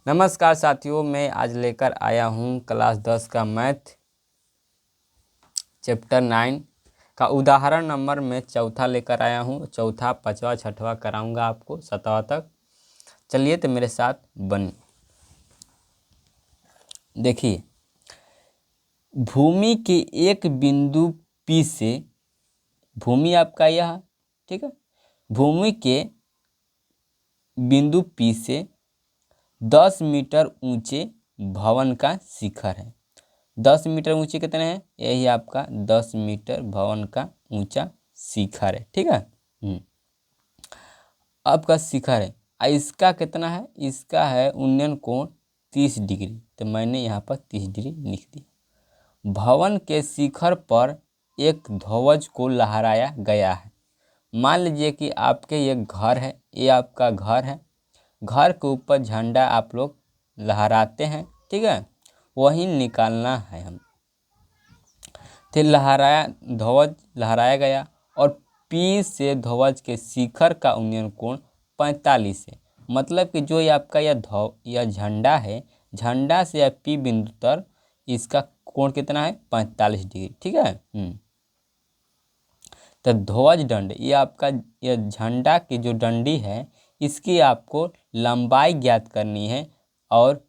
नमस्कार साथियों, मैं आज लेकर आया हूँ क्लास 10 का मैथ चैप्टर 9 का उदाहरण नंबर मैं चौथा लेकर आया हूँ। चौथा, पाँचवा, छठवा कराऊंगा आपको, सातवां तक। चलिए तो मेरे साथ बनिए। देखिए, भूमि के एक बिंदु P से, भूमि आपका यह, ठीक है, भूमि के बिंदु P से 10 मीटर ऊंचे भवन का शिखर है। 10 मीटर ऊंचे कितने हैं? यही आपका 10 मीटर भवन का ऊंचा शिखर है, ठीक है। आपका शिखर है, इसका कितना है? इसका है उन्नयन कोण 30 डिग्री, तो मैंने यहाँ पर 30 डिग्री लिख दिया। भवन के शिखर पर एक ध्वज को लहराया गया है। मान लीजिए कि आपके ये घर है, ये आपका घर है। घर के ऊपर झंडा आप लोग लहराते हैं, ठीक है, वही निकालना है हम। तो ध्वज लहराया गया और P से ध्वज के शिखर का उन्नयन कोण 45 है। मतलब कि जो ये आपका यह झंडा है, झंडा से या P बिंदु तक इसका कोण कितना है? 45 डिग्री, ठीक है। तो ध्वज दंड, ये आपका यह झंडा की जो डंडी है, इसकी आपको लंबाई ज्ञात करनी है और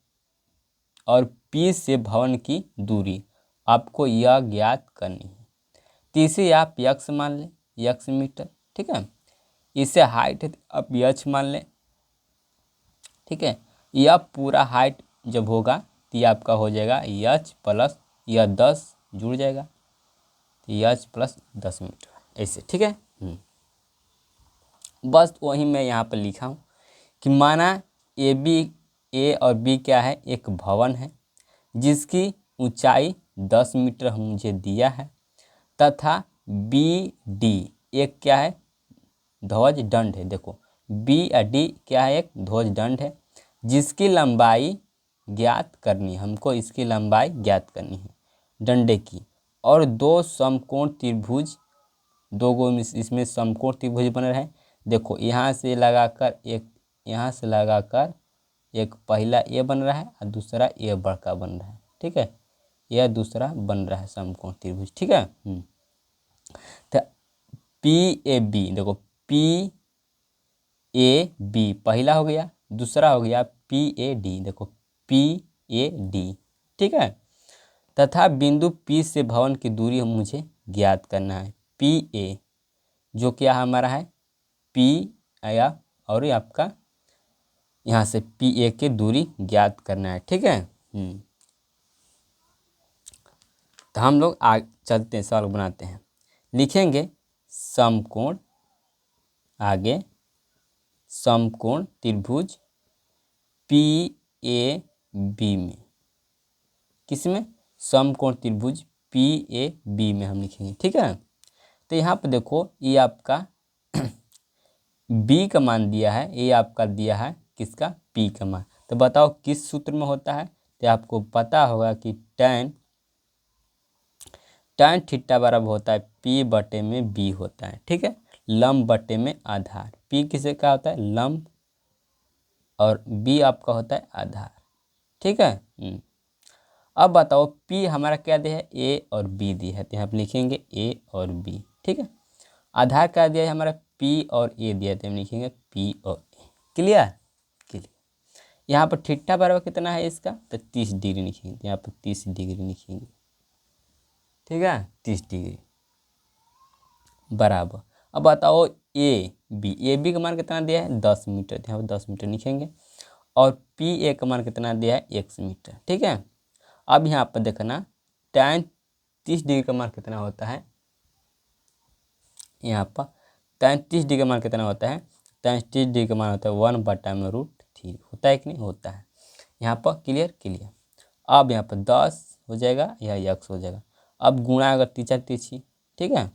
P से भवन की दूरी आपको यह ज्ञात करनी है। तो इसे आप यक्स मान लें, यक्स मीटर, ठीक है। इसे हाइट है, आप यच मान लें, ठीक है। यह पूरा हाइट जब होगा तो यह आपका हो जाएगा यच प्लस यह 10 जुड़ जाएगा, तो यच प्लस 10 मीटर, ऐसे, ठीक है। बस वही मैं यहाँ पर लिखा हूँ कि माना ए और बी क्या है? एक भवन है जिसकी ऊंचाई 10 मीटर मुझे दिया है, तथा बी डी एक क्या है? ध्वज दंड है। देखो, बी और डी क्या है? एक ध्वज दंड है जिसकी लंबाई ज्ञात करनी है हमको, इसकी लंबाई ज्ञात करनी है डंडे की। और दो समकोण त्रिभुज, इसमें समकोण त्रिभुज बन रहे हैं। देखो, यहाँ से लगाकर एक, यहाँ से लगाकर एक पहला ए बन रहा है और दूसरा ए बड़का बन रहा है, ठीक है। यह दूसरा बन रहा है समकोण त्रिभुज, ठीक है। तो पी ए बी, देखो पी ए बी पहला हो गया, दूसरा हो गया पी ए डी, देखो पी ए डी, ठीक है। तथा बिंदु P से भवन की दूरी मुझे ज्ञात करना है। पी ए जो क्या हमारा है? P आया, और ये आपका यहाँ से पी ए की दूरी ज्ञात करना है, ठीक है। तो हम लोग आगे चलते हैं, सवाल बनाते हैं। लिखेंगे समकोण, आगे समकोण त्रिभुज पी ए बी में, किसमें? समकोण त्रिभुज पी ए बी में हम लिखेंगे, ठीक है। तो यहाँ पर देखो, ये आपका बी का मान दिया है, ये आपका दिया है किसका? पी का मान। तो बताओ किस सूत्र में होता है? तो आपको पता होगा कि tan थीटा बराबर होता है P बटे में B होता है, ठीक है। लंब बटे में आधार, P किसे का होता है? लंब, और B आपका होता है आधार, ठीक है। अब बताओ P हमारा क्या दिया है? A और B दिया है, तो यहाँ पर लिखेंगे A और B, ठीक है। आधार क्या दिया है हमारा? P और A दिया है, तो हम लिखेंगे P और A। क्लियर? क्लियर। यहाँ पर थीटा बराबर कितना है इसका? तो 30 डिग्री लिखेंगे, तो यहाँ पर 30 डिग्री लिखेंगे, ठीक है, 30 डिग्री बराबर। अब बताओ ए बी का मान कितना दिया है? 10 मीटर, यहाँ पर 10 मीटर लिखेंगे। और पी ए का मान कितना दिया है? 1 मीटर, ठीक है। अब यहाँ पर देखना tan 30 डिग्री का मान कितना होता है? यहाँ पर tan 30 डिग्री का मान कितना होता है? tan 30 डिग्री का मान होता है 1/√3, होता है कि नहीं? होता है। यहाँ पर क्लियर? क्लियर। अब यहाँ पर 10 हो जाएगा, यह x हो जाएगा। अब गुणा अगर तीचा तीछी, ठीक है,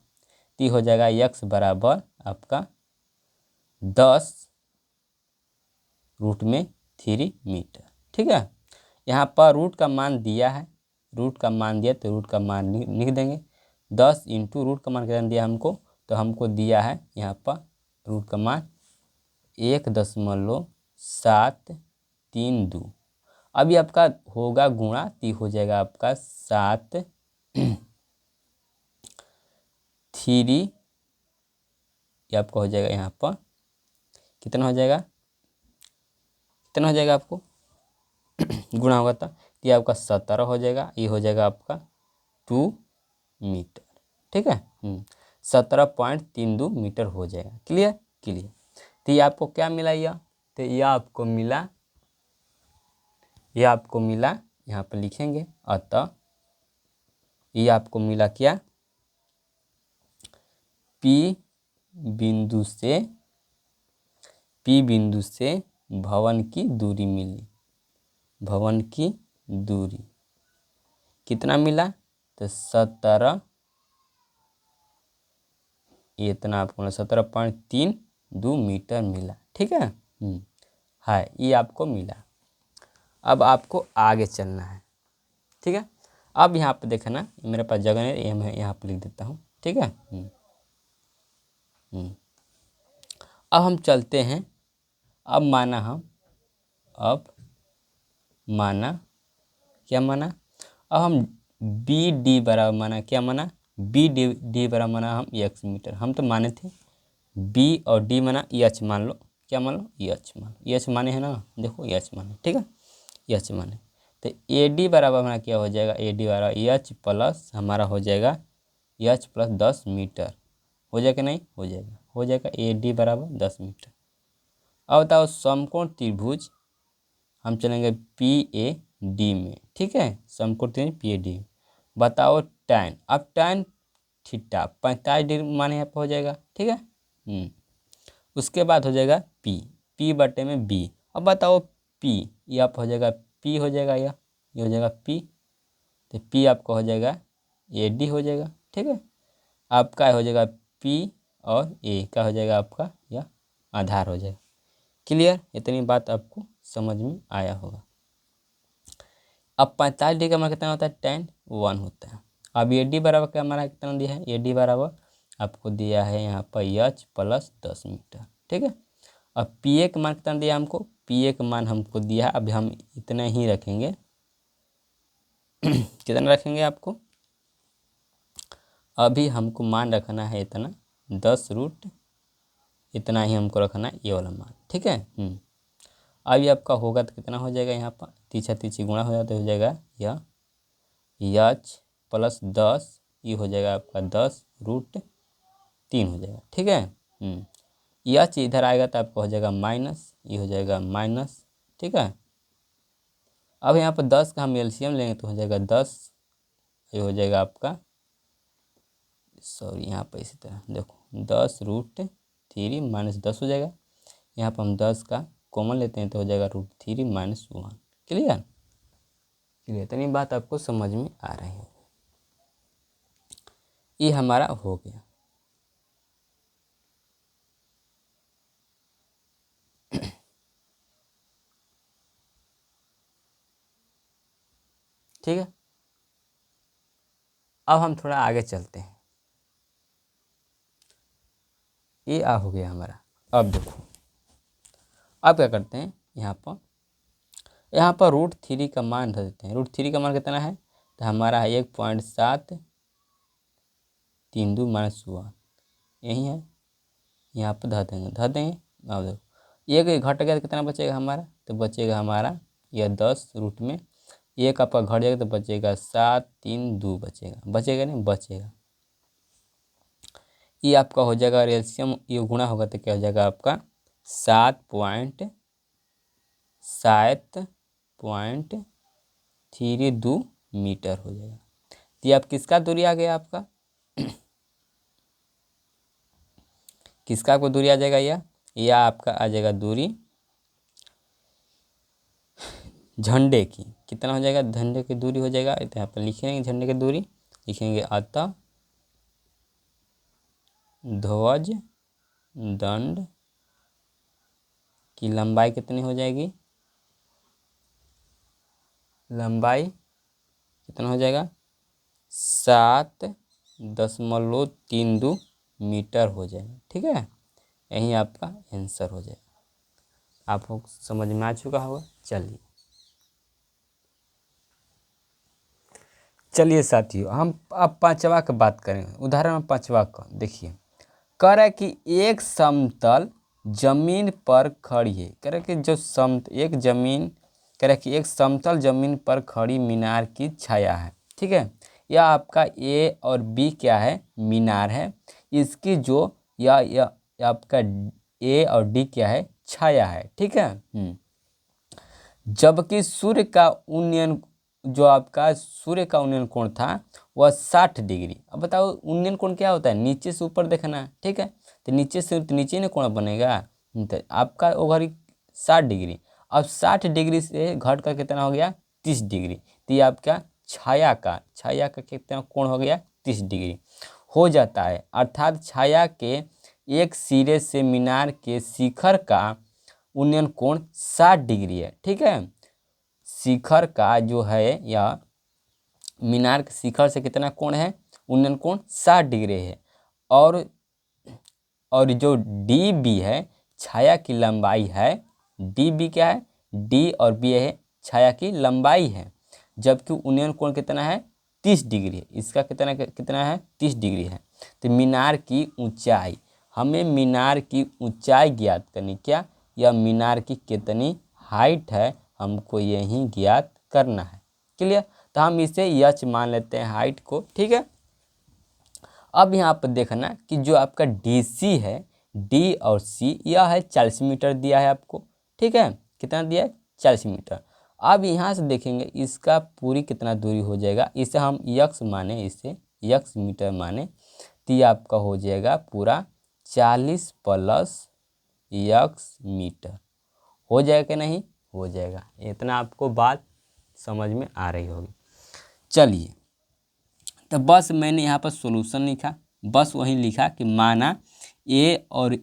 ती हो जाएगा x बराबर आपका 10√3 मीटर, ठीक है। यहाँ पर रूट का मान दिया है, रूट का मान दिया तो रूट का मान लिख देंगे। 10 इंटू रूट का मान कितना दिया हमको? तो हमको दिया है यहाँ पर रूट का मान 1.732, अभी आपका होगा गुणा, तो हो जाएगा आपका 7 3, ये आपका हो जाएगा यहाँ पर कितना हो जाएगा, कितना हो जाएगा आपको गुणा होगा तो ये आपका 17 हो जाएगा, ये हो जाएगा आपका 2 मीटर। ठीक है, 17.32 मीटर हो जाएगा। Clear, clear. तो ये आपको क्या मिला, यह तो यह आपको मिला, यह आपको मिला, यहाँ पर लिखेंगे, अतः ये आपको मिला क्या, P बिंदु से भवन की दूरी मिली, भवन की दूरी कितना मिला, तो 17, इतना आपको 17.32 मीटर मिला। ठीक है, है ये आपको मिला। अब आपको आगे चलना है। ठीक है, अब यहाँ पे देखना, मेरे पास जगह है, ये मैं यहाँ पे लिख देता हूँ। ठीक है, अब हम चलते हैं। अब माना क्या माना, अब हम बी डी बराबर माना, क्या माना, बी डी बराबर माना हम x मीटर, हम तो माने थे बी और डी माना एच मान लो, क्या मान लो, एच मान लो, एच माने है ना, देखो एच माने। ठीक है, एच माने, तो ए डी बराबर हमारा क्या हो जाएगा, ए डी बराबर एच प्लस हमारा हो जाएगा एच प्लस 10 मीटर, हो जाएगा नहीं, हो जाएगा, हो जाएगा ए डी बराबर 10 मीटर। अब बताओ समकोण त्रिभुज हम चलेंगे पी ए डी में। ठीक है, समकोण त्रिभुज पी ए डी, बताओ टैन, अब टैन थीटा 45 डिग्री माने यहाँ पर हो जाएगा। ठीक है, उसके बाद हो जाएगा पी बटे में बी। अब बताओ पी, ये आप हो जाएगा पी हो जाएगा, ये हो जाएगा पी, तो पी आपका हो जाएगा ए डी हो जाएगा। ठीक है, आपका हो जाएगा पी और ए का हो जाएगा आपका यह आधार हो जाएगा। क्लियर, इतनी बात आपको समझ में आया होगा। अब 45 डिग्री का हमारा कितना होता है, tan 1 होता है। अब ए डी बराबर क्या हमारा कितना दिया है, ए डी बराबर आपको दिया है यहाँ पर एच प्लस 10 मीटर। ठीक है, अब पी ए का मान कितना दिया हमको, पी ए का मान हमको दिया है, अभी हम इतना ही रखेंगे कितना रखेंगे आपको, अभी हमको मान रखना है इतना 10 रूट, इतना ही हमको रखना है ये वाला मान। ठीक है, अब ये आपका होगा तो कितना हो जाएगा, यहाँ पर तीछा तीछी गुणा हो जाता, हो जाएगा यह एच प्लस 10, ये हो जाएगा आपका 10√3 हो जाएगा। ठीक है, एच इधर आएगा तो आपका हो जाएगा माइनस, ये हो जाएगा माइनस। ठीक है, अब यहाँ पर 10 का हम एलसीएम लेंगे तो हो जाएगा 10, ये हो जाएगा आपका, सॉरी यहाँ पर इसी तरह देखो 10√3 माइनस 10 हो जाएगा, यहाँ पर हम 10 का कॉमन लेते हैं तो हो जाएगा √3 माइनस 1। क्लियर, क्लियर, इतनी बात आपको समझ में आ रही है। ये हमारा हो गया। ठीक है, अब हम थोड़ा आगे चलते हैं। ये हो गया हमारा। अब देखो, अब क्या करते हैं, यहाँ पर √3 का मान धर देते हैं। √3 का मान कितना है, तो हमारा है 1.732 माइनस 1, यही है, यहाँ पर धर देंगे। अब देखो एक घट गया तो कितना बचेगा हमारा, तो बचेगा हमारा यह 10 रूट में एक आपका घट जाएगा तो बचेगा 732 बचेगा नहीं, बचेगा। ये आपका हो जाएगा एलसीएम, ये गुणा होगा तो क्या हो जाएगा आपका 7.32 मीटर हो जाएगा। तो ये आप किसका दूरी आ गया आपका किसका आपको दूरी आ जाएगा, या आपका आ जाएगा दूरी झंडे की। कितना हो जाएगा, झंडे की दूरी हो जाएगा, तो यहाँ पर लिखेंगे झंडे की दूरी, लिखेंगे अतः ध्वज दंड की लंबाई कितनी हो जाएगी, लंबाई कितना हो जाएगा 7.32 मीटर हो जाएगा। ठीक है, यही आपका आंसर हो जाएगा। आपको समझ में आ चुका होगा। चलिए चलिए साथियों, हम अब पांचवा का बात करें। उदाहरण पांचवा का देखिए, कह रहा है कि एक समतल जमीन पर खड़ी है। कह रहा है कि कह रहा है कि एक समतल जमीन पर खड़ी मीनार की छाया है। ठीक है, यह आपका ए और बी क्या है, मीनार है। इसकी जो यह आपका ए और डी क्या है, छाया है। ठीक है। जबकि सूर्य का उन्नयन कोण था वह 60 डिग्री। अब बताओ उन्नयन कोण क्या होता है, नीचे से ऊपर देखना। ठीक है, तो नीचे से तो नीचे ना कोण बनेगा, तो आपका ओवर 60 डिग्री। अब 60 डिग्री से घट कर कितना हो गया, 30 डिग्री। तो ये आपका छाया का कितना कोण हो गया, 30 डिग्री हो जाता है। अर्थात छाया के एक सिरे से मीनार के शिखर का उन्नयन कोण 60 डिग्री है। ठीक है, शिखर का जो है या मीनार के शिखर से कितना कोण है, उन्नयन कोण 60 डिग्री है। और जो डी बी है, छाया की लंबाई है। डी बी क्या है, डी और बी है छाया की लंबाई है। जबकि उन्नयन कोण कितना है, 30 डिग्री है। इसका कितना है, 30 डिग्री है। तो मीनार की ऊंचाई, हमें मीनार की ऊंचाई ज्ञात करनी, क्या, यह मीनार की कितनी हाइट है, हमको यही ज्ञात करना है। क्लियर, तो हम इसे यच मान लेते हैं हाइट को। ठीक है, अब यहाँ पर देखना कि जो आपका डी सी है, डी और सी, यह है 40 मीटर दिया है आपको। ठीक है, कितना दिया है, 40 मीटर। अब यहाँ से देखेंगे इसका पूरी कितना दूरी हो जाएगा, इसे हम यक्स माने, इसे यक्स मीटर माने, तो ये आपका हो जाएगा पूरा 40 प्लस यक्स मीटर। हो जाएगा कि नहीं, हो जाएगा। इतना आपको बात समझ में आ रही होगी। चलिए, तो बस मैंने यहाँ पर सॉल्यूशन लिखा, बस वही लिखा कि माना ए और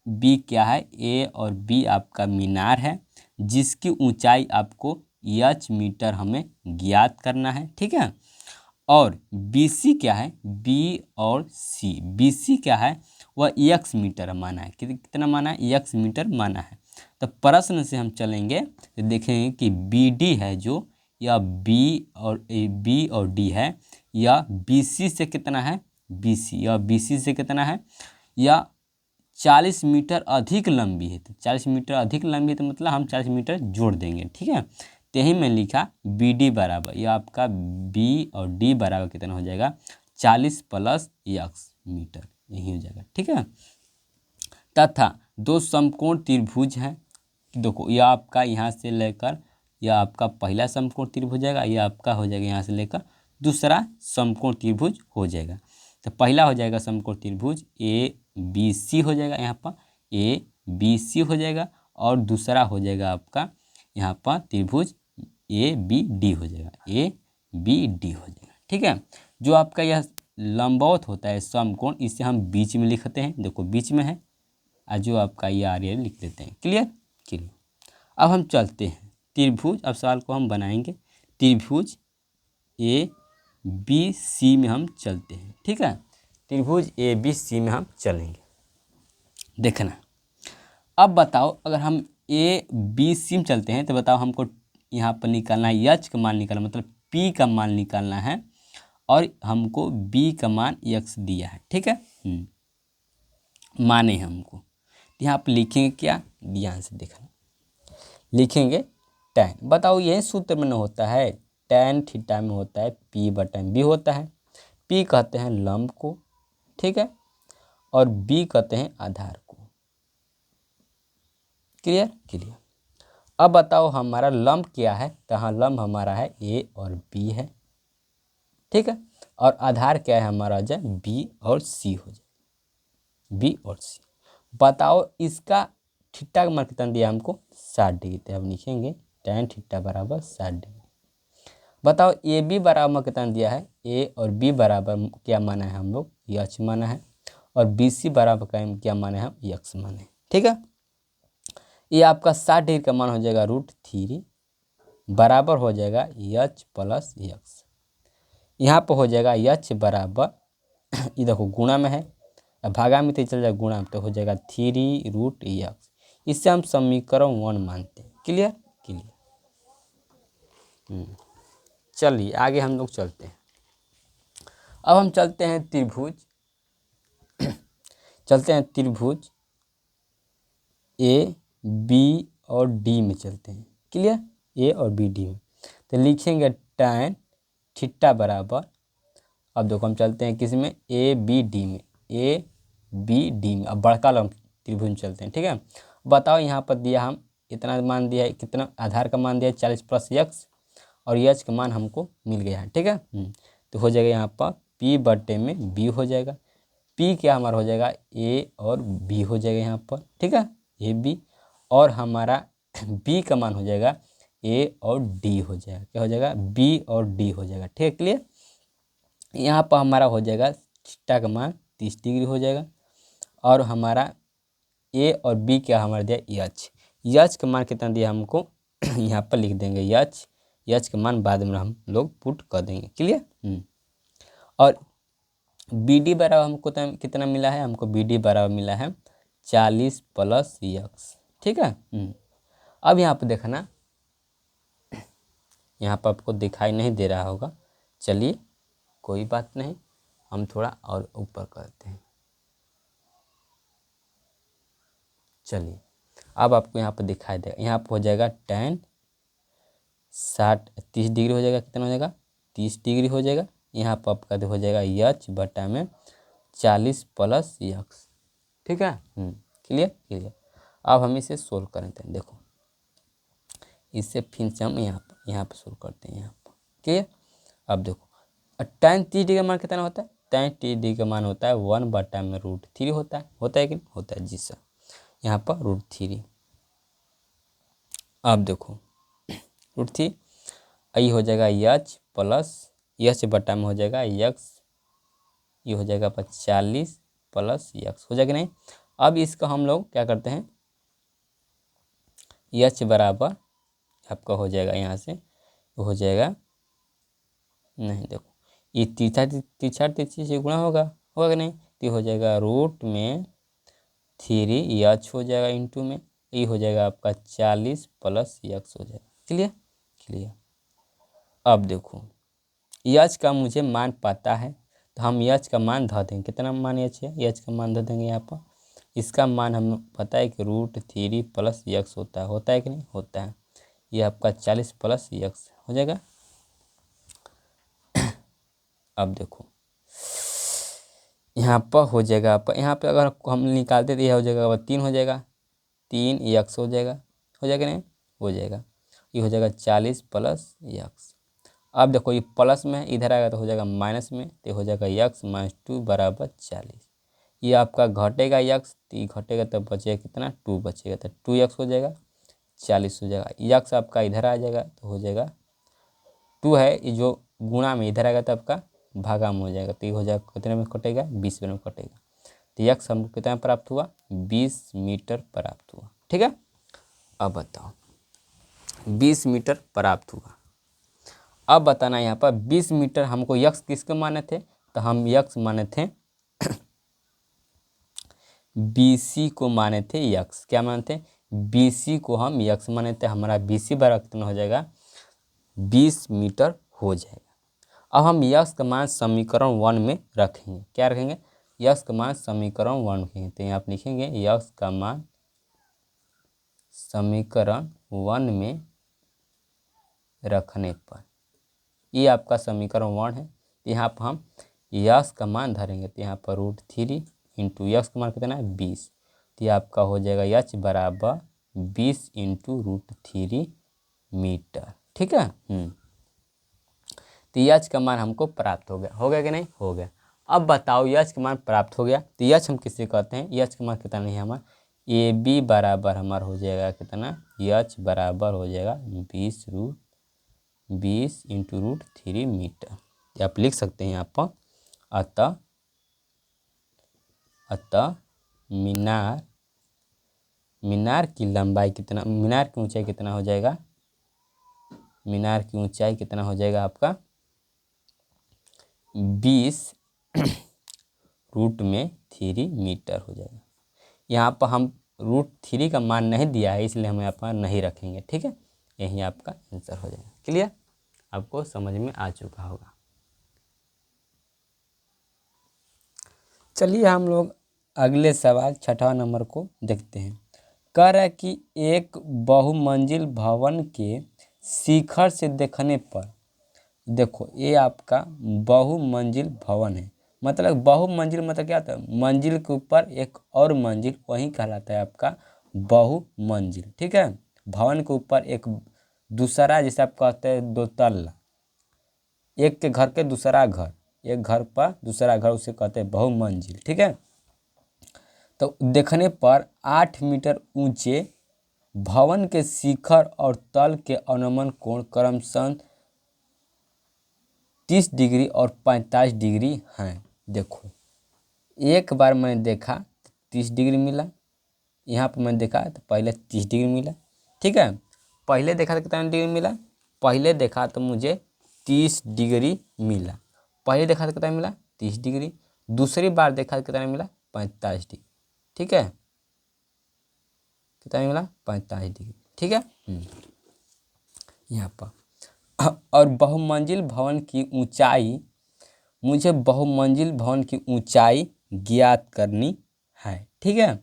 बी क्या है, ए और बी आपका मीनार है जिसकी ऊंचाई आपको एच मीटर हमें ज्ञात करना है। ठीक है, और बी सी क्या है, बी और सी, बी सी क्या है, वह एक्स मीटर माना है। कितना माना है, एक्स मीटर माना है। तो प्रश्न से हम चलेंगे तो देखेंगे कि बी डी है जो, या बी और डी है, या बी सी से कितना है, बी सी, या बी सी से कितना है, या 40 मीटर अधिक लंबी है। तो 40 मीटर अधिक लंबी है तो मतलब हम 40 मीटर जोड़ देंगे। ठीक है, तो यही मैं लिखा बी डी बराबर, या आपका बी और डी बराबर कितना हो जाएगा, 40 प्लस एक्स मीटर, यही हो जाएगा। ठीक है, तथा दो समकोण त्रिभुज हैं। देखो यह आपका यहाँ से लेकर यह आपका पहला समकोण त्रिभुज जाएगा, यह आपका हो जाएगा यहाँ से लेकर दूसरा समकोण त्रिभुज हो जाएगा। तो पहला हो जाएगा समकोण त्रिभुज ए बी सी हो जाएगा, यहाँ पर ए बी सी हो जाएगा, और दूसरा हो जाएगा आपका यहाँ पर त्रिभुज ए बी डी हो जाएगा, ए बी डी हो जाएगा। ठीक है, जो आपका यह लंबवत होता है समकोण, इसे हम बीच में लिखते हैं। देखो बीच में है, और जो आपका ये आ रही है लिख लेते हैं। Clear, clear. अब हम चलते हैं त्रिभुज, अब सवाल को हम बनाएंगे त्रिभुज ए बी सी में हम चलते हैं। ठीक है, त्रिभुज ए बी सी में हम चलेंगे। देखना, अब बताओ अगर हम ए बी सी में चलते हैं तो बताओ हमको यहाँ पर निकालना है एच का मान निकालना, मतलब पी का मान निकालना है, और हमको बी का मान एक्स दिया है। ठीक है, माने हमको, यहाँ पर लिखेंगे क्या, ध्यान से देखना, लिखेंगे टैन। बताओ यही सूत्र में न होता है, टैन थीटा में होता है पी बटन बी होता है। पी कहते हैं लंब को, ठीक है, और बी कहते हैं आधार को। Clear, clear. अब बताओ हमारा लंब क्या है, तो हाँ लंब हमारा है ए और बी है। ठीक है, और आधार क्या है हमारा, हो जाए बी और सी हो जाए, बी और सी। बताओ इसका थीटा का मान कितना दिया हमको, 60 डिग्री। तो हम लिखेंगे टैन थीटा बराबर 60 डिग्री। बताओ ए बी बराबर कितना दिया है, ए और बी बराबर क्या माना है हम लोग, एच माना है, और बी सी बराबर क्या माना है, हम एक्स माने हैं। ठीक है, ये आपका 60 डिग्री का मान हो जाएगा √3 बराबर हो जाएगा एच प्लस एक्स। यहाँ पर हो जाएगा एच बराबर ये देखो गुणा में है, अब भागा में तो चल जाएगा गुणा में, तो हो जाएगा 3√x। इससे हम समीकरण 1 मानते हैं। Clear, clear. चलिए आगे हम लोग चलते हैं। अब हम चलते हैं त्रिभुज ए बी और डी में चलते हैं। क्लियर, ए और बी डी में तो लिखेंगे tan थीटा बराबर, अब देखो हम चलते हैं किस में, ए बी डी में, ए बी डी में। अब बड़का वाला त्रिभुज में चलते हैं। ठीक है, बताओ यहाँ पर दिया हम इतना मान दिया है, कितना आधार का मान दिया है 40 + x और एच का मान हमको मिल गया है। ठीक है, तो हो जाएगा यहाँ पर p बटे में b हो जाएगा। p क्या हमारा हो जाएगा a और b हो जाएगा यहाँ पर। ठीक है, ए बी, और हमारा b का मान हो जाएगा a और d हो जाएगा। क्या हो जाएगा, b और d हो जाएगा। ठीक है, क्लियर। यहाँ पर हमारा हो जाएगा थीटा का मान 30 डिग्री हो जाएगा, और हमारा a और b क्या हमारा दिया यच का मान कितना दिया हमको यहाँ पर लिख देंगे यच का मान बाद में हम लोग पुट कर देंगे। क्लियर। और बी डी बराबर हमको कितना मिला है, हमको बी डी बराबर मिला है 40 + x। ठीक है, अब यहाँ पर देखना, यहाँ पर आपको दिखाई नहीं दे रहा होगा, चलिए कोई बात नहीं, हम थोड़ा और ऊपर करते हैं। चलिए अब आपको यहाँ पर दिखाई देगा, यहाँ पर हो जाएगा tan 30 डिग्री हो जाएगा। कितना हो जाएगा, 30 डिग्री हो जाएगा। यहाँ पर आपका हो जाएगा यच बटा में 40 + x। ठीक है, क्लियर। अब हम इसे सोल्व करते हैं। देखो इससे फिर से हम यहाँ पर सोल्व करते हैं यहाँ पर। क्लियर, अब देखो tan 30 डिग्री का मान कितना होता है, tan 30 डिग्री का मान होता है 1/√3 होता है कि नहीं होता है, जी सर। यहाँ पर √3। अब देखो √3 ये हो जाएगा यच प्लस यच बटा में हो जाएगा x, ये हो जाएगा 40 + x हो जाएगा नहीं। अब इसका हम लोग क्या करते हैं, यच बराबर आपका हो जाएगा यहाँ से हो जाएगा, नहीं देखो ये तीछा से गुणा होगा कि नहीं, तो हो जाएगा √3 यच हो जाएगा इंटू में, ये हो जाएगा आपका 40 + x हो जाएगा। क्लियर। अब देखो यच का मुझे मान पता है, तो हम यच का मान धर देंगे। कितना मान यच है, यच का मान धर देंगे यहाँ पर। इसका मान हमें पता है कि √3 + x होता है कि नहीं होता है। ये आपका 40 + x हो जाएगा। अब देखो यहाँ पर हो जाएगा आपका, यहाँ पे अगर हम निकालते तो यह हो जाएगा 3 हो जाएगा, 3 x हो जाएगा नहीं हो जाएगा, ये हो जाएगा 40 + x। अब देखो ये प्लस में इधर आएगा तो हो जाएगा माइनस में, तो हो जाएगा x - 2 = 40। ये आपका घटेगा x, तो ये घटेगा तो बचेगा कितना 2 बचेगा, तो 2x हो जाएगा 40 हो जाएगा। x आपका इधर आ जाएगा तो हो जाएगा 2 है, ये जो गुणा में इधर आएगा तो आपका भागा में हो जाएगा, तो ये हो जाएगा कितने में कटेगा 20 में कटेगा। तो x हमको कितना प्राप्त हुआ 20 मीटर प्राप्त हुआ। ठीक है, अब बताओ 20 मीटर प्राप्त हुआ। अब बताना यहाँ पर 20 मीटर हमको यक्स किसके माने थे, तो हम यक्स माने थे BC को माने थे यक्स। क्या माने थे, BC को हम यक्स माने थे। हमारा BC बराबर कितना हो जाएगा 20 मीटर हो जाएगा। अब हम यक्स का मान समीकरण 1 में रखेंगे। क्या रखेंगे, यक्स का मान समीकरण 1 रखेंगे। तो यहाँ आप लिखेंगे यक्स का मान समीकरण 1 में रखने पर, ये आपका समीकरण 1 है। तो यहाँ पर हम यक्स का मान धरेंगे, तो यहाँ पर √3 इंटू यक्स का मान कितना है 20, तो ये आपका हो जाएगा यच बराबर 20 इंटू √3 मीटर। ठीक है, तो यच का मान हमको प्राप्त हो गया कि नहीं हो गया। अब बताओ यच का मान प्राप्त हो गया, तो यच हम किससे कहते हैं, यच का मान कितना नहीं है हमारा AB बराबर हमारा हो जाएगा कितना, यच बराबर हो जाएगा 20 इंटू √3 मीटर। आप लिख सकते हैं यहाँ पर अतः मीनार की लंबाई कितना, मीनार की ऊंचाई कितना हो जाएगा, मीनार की ऊंचाई कितना हो जाएगा आपका 20 √3 मीटर हो जाएगा। यहाँ पर हम √3 का मान नहीं दिया है, इसलिए हम यहाँ पर नहीं रखेंगे। ठीक है, यही आपका आंसर हो जाएगा। क्लियर, आपको समझ में आ चुका होगा। चलिए हम लोग अगले सवाल 6वां नंबर को देखते हैं। कह रहा है कि एक बहुमंजिल भवन के शिखर से देखने पर, देखो ये आपका बहुमंजिल भवन है, मतलब बहुमंजिल मतलब क्या होता है, मंजिल के ऊपर एक और मंजिल, वही कहलाता है आपका बहुमंजिल। ठीक है, भवन के ऊपर एक दूसरा, जैसे आप कहते हैं दो तल्ला, एक के घर के दूसरा घर, एक घर पर दूसरा घर, उसे कहते हैं बहुमंजिल। ठीक है, तो देखने पर 8 मीटर ऊंचे भवन के शिखर और तल के अनुमान कोण क्रमशः 30 डिग्री और 45 डिग्री हैं। देखो एक बार मैंने देखा 30 डिग्री मिला, यहाँ पर मैंने देखा तो पहले 30 डिग्री मिला। ठीक है, पहले देखा तो कितना डिग्री मिला, पहले देखा तो मुझे 30 डिग्री मिला, पहले देखा तो कितना मिला 30 डिग्री, दूसरी बार देखा तो कितना मिला 45 डिग्री। ठीक है, कितना मिला 45 डिग्री। ठीक है, यहाँ पर और बहुमंजिल भवन की ऊंचाई, मुझे बहुमंजिल भवन की ऊंचाई ज्ञात करनी है। ठीक है,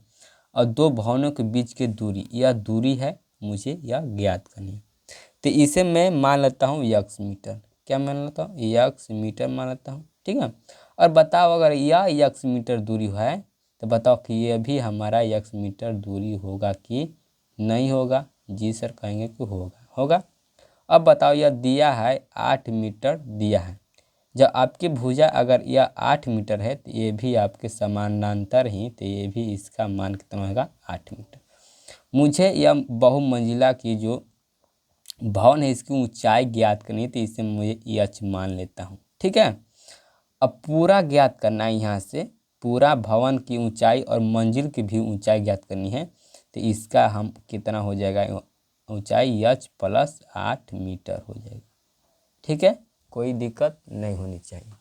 और दो भवनों के बीच की दूरी, यह दूरी है मुझे यह ज्ञात करनी है। तो इसे मैं मान लेता हूँ यक्स मीटर। क्या मान लेता हूँ, यक्स मीटर मान लेता हूँ। ठीक है, और बताओ अगर यह यक्स मीटर दूरी है तो बताओ कि यह भी हमारा यक्स मीटर दूरी होगा कि नहीं होगा। जी सर कहेंगे कि होगा, होगा। अब बताओ यह दिया है 8 मीटर दिया है, जब आपकी भुजा अगर यह 8 मीटर है तो ये भी आपके समानांतर ही, तो ये भी इसका मान कितना होगा 8 मीटर। मुझे यह बहुमंजिला की जो भवन है इसकी ऊंचाई ज्ञात करनी है, तो इसे मुझे एच मान लेता हूँ। ठीक है, अब पूरा ज्ञात करना है, यहाँ से पूरा भवन की ऊंचाई और मंजिल की भी ऊंचाई ज्ञात करनी है, तो इसका हम कितना हो जाएगा, ऊंचाई एच प्लस 8 मीटर हो जाएगा। ठीक है, कोई दिक्कत नहीं होनी चाहिए।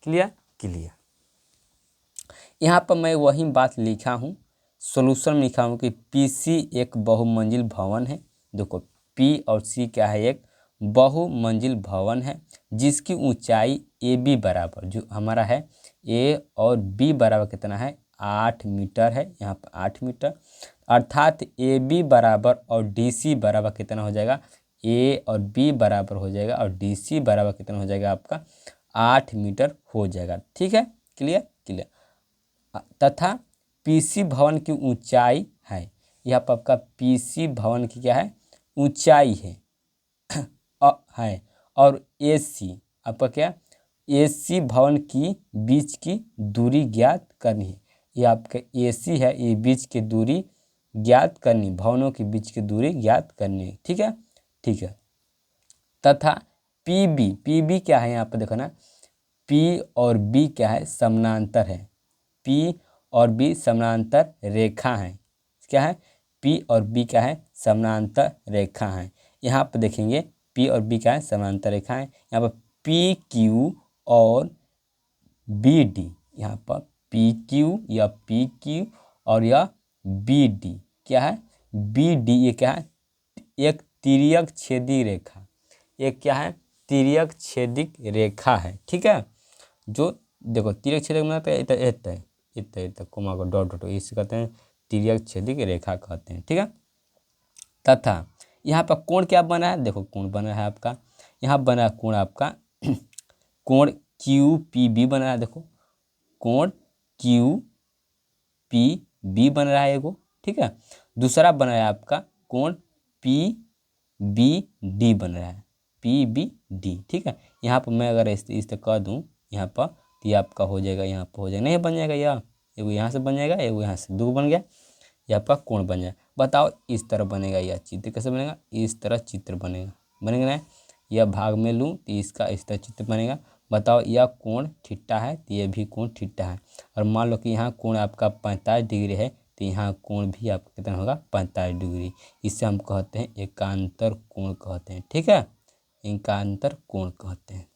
Clear, clear. यहाँ पर मैं वही बात लिखा हूँ, सॉल्यूशन में लिखा हूँ कि पीसी एक बहुमंजिल भवन है। देखो पी और सी क्या है, एक बहुमंजिल भवन है जिसकी ऊंचाई ए बी बराबर, जो हमारा है ए और बी बराबर कितना है 8 मीटर है, यहाँ पर 8 मीटर, अर्थात ए बी बराबर और डी सी बराबर कितना हो जाएगा, ए और बी बराबर हो जाएगा और डी सी बराबर कितना हो जाएगा आपका 8 मीटर हो जाएगा। ठीक है, क्लियर, क्लियर। तथा पीसी भवन की ऊंचाई है, यह आपका पीसी भवन की क्या है ऊंचाई है, और एसी आपका क्या, एसी भवन की बीच की दूरी ज्ञात करनी है। ये आपका एसी है, ये बीच की दूरी ज्ञात करनी, भवनों के बीच की दूरी ज्ञात करनी है। ठीक है, ठीक है। तथा पीबी, पीबी क्या है यहाँ पर देखो ना, पी और बी क्या है समानांतर है, पी और बी समानांतर रेखा है। क्या है, पी और बी क्या है समानांतर रेखा है। यहाँ पर देखेंगे पी और बी क्या है समानांतर रेखा है। यहाँ पर पी क्यू और बी डी, यहाँ पर पी क्यू या पी क्यू और यह बी डी क्या है बी डी, ये क्या है एक तिर्यक छेदी रेखा, एक क्या है तिर्यक छेदिक रेखा है। ठीक है, जो देखो तिर्यक छेदक बनाते हैं इतना कोमा को डॉट डॉट, इसे कहते हैं तिर्यक छेदिक रेखा कहते हैं। ठीक है, तथा यहाँ पर कोण क्या बना है, देखो कोण बना है आपका, यहाँ बना है कोण आपका कोण क्यू पी बी बन रहा है। देखो कोण क्यू पी बी बन रहा है एगो। ठीक है, दूसरा बन रहा है आपका कोण पी बी डी बन रहा है, पी बी डी। ठीक है, यहाँ पर मैं अगर इस तरह कह दूँ यहाँ पर, तो ये आपका हो जाएगा, यहाँ पर हो जाएगा नहीं बन जाएगा, यह एगो यहाँ से बन जाएगा, एगो यहाँ से दो बन गया, यहाँ पर कोण बन जाए। बताओ इस तरह बनेगा यह चित्र, कैसे बनेगा, इस तरह चित्र बनेगा, बनेगा ना, यह भाग में लूँ तो इसका इस तरह चित्र बनेगा। बताओ यह कोण थीटा है तो यह भी कोण थीटा है, और मान लो कि यहाँ कोण आपका 45 डिग्री है तो यहाँ कोण भी आपका कितना होगा 45 डिग्री। इसे हम कहते हैं एकांतर कोण कहते हैं। ठीक है, एकांतर कोण कहते हैं।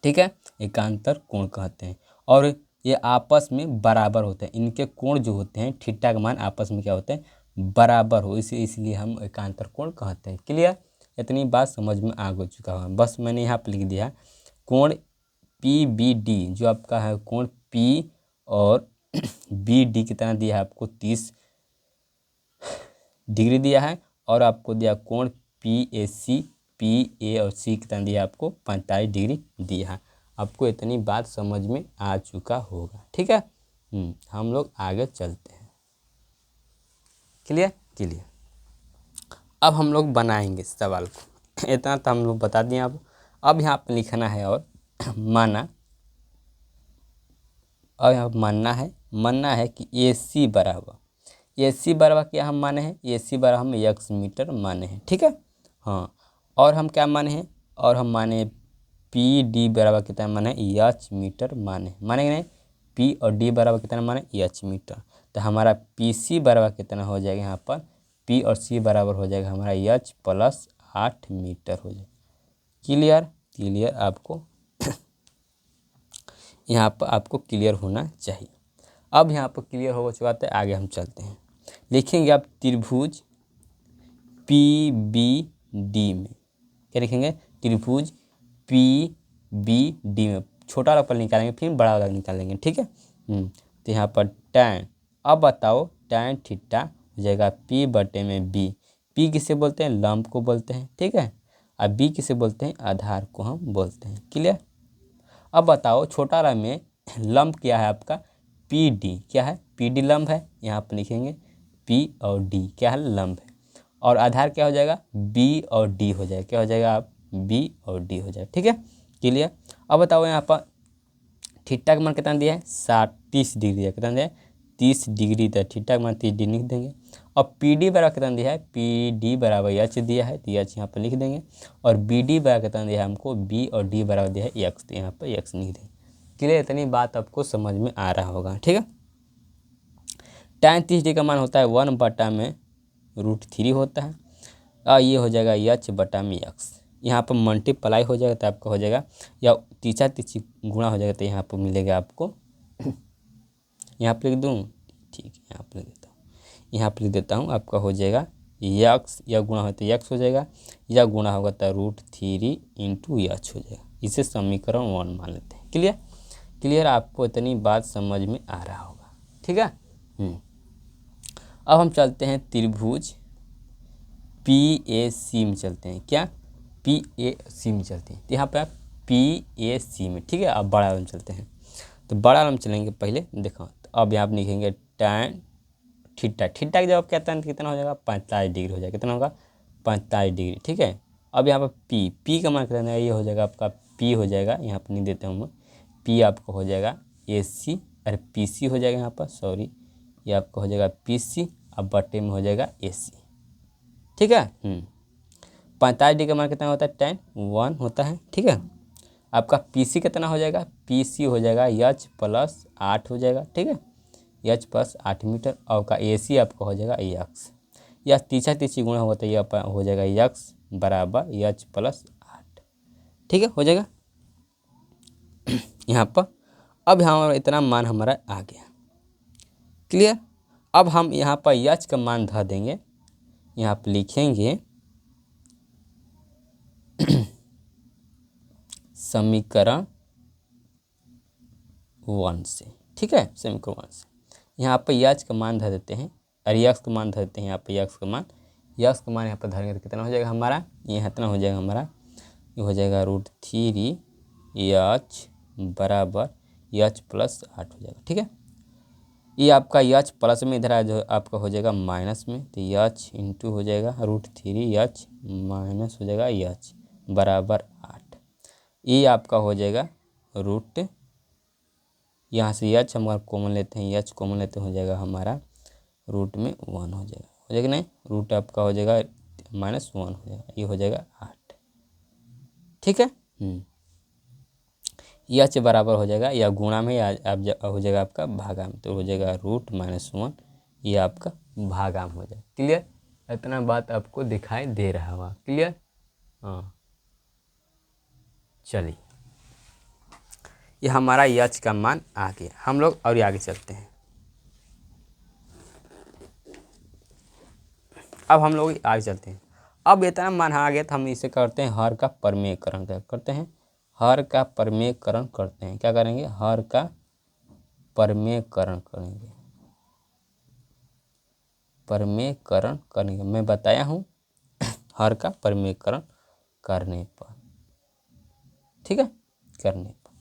ठीक है, एकांतर कोण कहते हैं, और ये आपस में बराबर होते हैं, इनके कोण जो होते हैं थीटा का मान आपस में क्या होते हैं बराबर हो, इसलिए हम एकांतर कोण कहते हैं। क्लियर, इतनी बात समझ में आ चुका है। बस मैंने यहाँ पर लिख दिया कोण पी बी डी, जो आपका है कोण पी और बी डी कितना दिया है आपको 30 डिग्री दिया है, और आपको दिया कोण P A C, P A और सी कितना दिया है आपको 45 डिग्री दिया है। आपको इतनी बात समझ में आ चुका होगा, ठीक है। हम लोग आगे चलते हैं। Clear clear. अब हम लोग बनाएंगे सवाल को, इतना तो हम लोग बता दिए। अब यहाँ पर लिखना है और माना, और यहाँ मानना है कि ए सी बराबर क्या हम माने हैं, ए सी बराबर हम x मीटर माने हैं, ठीक है। हाँ, और हम क्या माने हैं, और हम माने पी डी बराबर कितना माने एच मीटर माने कि नहीं, पी और डी बराबर कितना माने एच मीटर। तो हमारा पी सी बराबर कितना हो जाएगा, यहाँ पर पी और सी बराबर हो जाएगा हमारा एच प्लस 8 मीटर हो जाएगा। क्लियर आपको यहाँ पर आपको क्लियर होना चाहिए। अब यहाँ पर क्लियर हो चुका है, आगे हम चलते हैं। लिखेंगे आप त्रिभुज पी बी डी में, क्या लिखेंगे, त्रिभुज पी बी डी में छोटा वाला पल निकालेंगे, फिर बड़ा वाला निकालेंगे, ठीक है। तो यहाँ पर टैन, अब बताओ टैन थीटा हो जाएगा पी बटे में बी। पी किसे बोलते हैं, लंब को बोलते हैं, ठीक है। और बी किसे बोलते हैं, आधार को हम बोलते हैं। क्लियर। अब बताओ छोटा वाला में लंब क्या है आपका, पी डी, क्या है, पी डी लंब है, यहाँ पर लिखेंगे पी और डी क्या है, लंब है। और आधार क्या हो जाएगा, बी और डी हो जाएगा, क्या हो जाएगा आप, बी और डी हो जाएगा, ठीक है। क्लियर। अब बताओ यहाँ पर थीटा का मान कितना दिया है, 30 डिग्री है, कितना दिया है 30 डिग्री, तो थीटा का मान 30 डिग्री लिख देंगे। और पी डी बराबर कितना दिया है, पी डी बराबर एच दिया है, तो एच यहाँ पर लिख देंगे। और बी डी बराबर कितना दिया है हमको, बी और डी बराबर दिया है एक्स, तो यहाँ पर एक्स लिख देंगे। क्लियर, इतनी बात आपको समझ में आ रहा होगा, ठीक है। tan 30 डिग्री का मान होता है 1/√3 होता है, और ये हो जाएगा एच बटा में एक्स। यहाँ पर मल्टीप्लाई हो जाएगा तो आपका हो जाएगा, या तीछा तीछी गुणा हो जाएगा, तो यहाँ पर मिलेगा आपको यहाँ पर लिख दूँ, ठीक है, यहाँ पर लिख देता हूँ, यहाँ पर लिख देता हूँ, आपका हो जाएगा एक्स, या गुणा हो तो एक्स हो जाएगा, या गुणा होगा तो √3 इंटू एच हो जाएगा। इसे समीकरण 1 मान लेते हैं। क्लियर, आपको इतनी बात समझ में आ रहा होगा, ठीक है। अब हम चलते हैं त्रिभुज पी ए सी में चलते हैं, क्या, पी ए सी में चलते हैं। तो यहाँ पर पी ए सी में, ठीक है। अब बड़ा वाला में चलते हैं, तो बड़ा वाला में चलेंगे पहले, देखो। तो अब यहाँ पर लिखेंगे tan थीटा की जवाब क्या है, कितना हो जाएगा 45 डिग्री हो जाएगा, कितना होगा 45 डिग्री, ठीक है। अब यहाँ पर पी का मान कितना है, ये हो जाएगा आपका पी हो जाएगा, यहाँ पर नहीं देते हूँ, पी आपको हो जाएगा ए सी, अरे पी सी हो जाएगा यहाँ पर, सॉरी, ये आपका हो जाएगा पी सी, अब बटे में हो जाएगा ए सी, ठीक है। 45 डिग्री का मान कितना होता है, tan 1 होता है, ठीक है। आपका पी सी कितना हो जाएगा, पी सी हो जाएगा एच प्लस 8 हो जाएगा, ठीक है, एच प्लस 8 मीटर। और का ए सी आपका हो जाएगा एक्स, या तीछी गुणा होगा तो ये हो जाएगा एक्स बराबर एच प्लस 8, ठीक है, हो जाएगा यहाँ पर। अब यहाँ इतना मान हमारा आ गया। क्लियर। अब हम यहाँ पर एच का मान धर देंगे, यहाँ पर लिखेंगे समीकरण 1 से, ठीक है, समीकरण 1 से यहाँ पर एच का मान धर देते हैं, और एक्स का मान धरते हैं। यहाँ पर एक्स का मान यहाँ पर धरेंगे तो कितना हो जाएगा हमारा, ये इतना हो जाएगा हमारा, ये हो जाएगा √3 एच बराबर एच प्लस 8 हो जाएगा, ठीक है। ये आपका एच प्लस में इधर जो आपका हो जाएगा माइनस में, तो एच इंटू हो जाएगा √3 एच माइनस हो जाएगा एच बराबर 8। ये आपका हो जाएगा रूट, यहाँ से एच हम कॉमन लेते हैं, एच कॉमन लेते हो जाएगा हमारा रूट में 1 हो जाएगा नहीं, रूट आपका हो जाएगा -1 हो जाएगा, ये हो जाएगा 8, ठीक है। एच बराबर हो जाएगा, या गुणा में आप हो जाएगा आपका भागा में, तो हो जाएगा √-1, ये आपका भागा में हो जाएगा। क्लियर, इतना बात आपको दिखाई दे रहा होगा। क्लियर, हाँ, चलिए, ये हमारा एच का मान आ गया। हम लोग और आगे चलते हैं। अब हम लोग आगे चलते हैं। अब इतना मान आ गया तो हम इसे करते हैं हर का प्रमेयकरण, क्या करते हैं, हर का प्रमेयकरण करते हैं। क्या करेंगे, हर का परमेयकरण करेंगे, परमेयकरण करेंगे। मैं बताया हूँ हर का परमेयकरण करने पर, ठीक है, करने पर।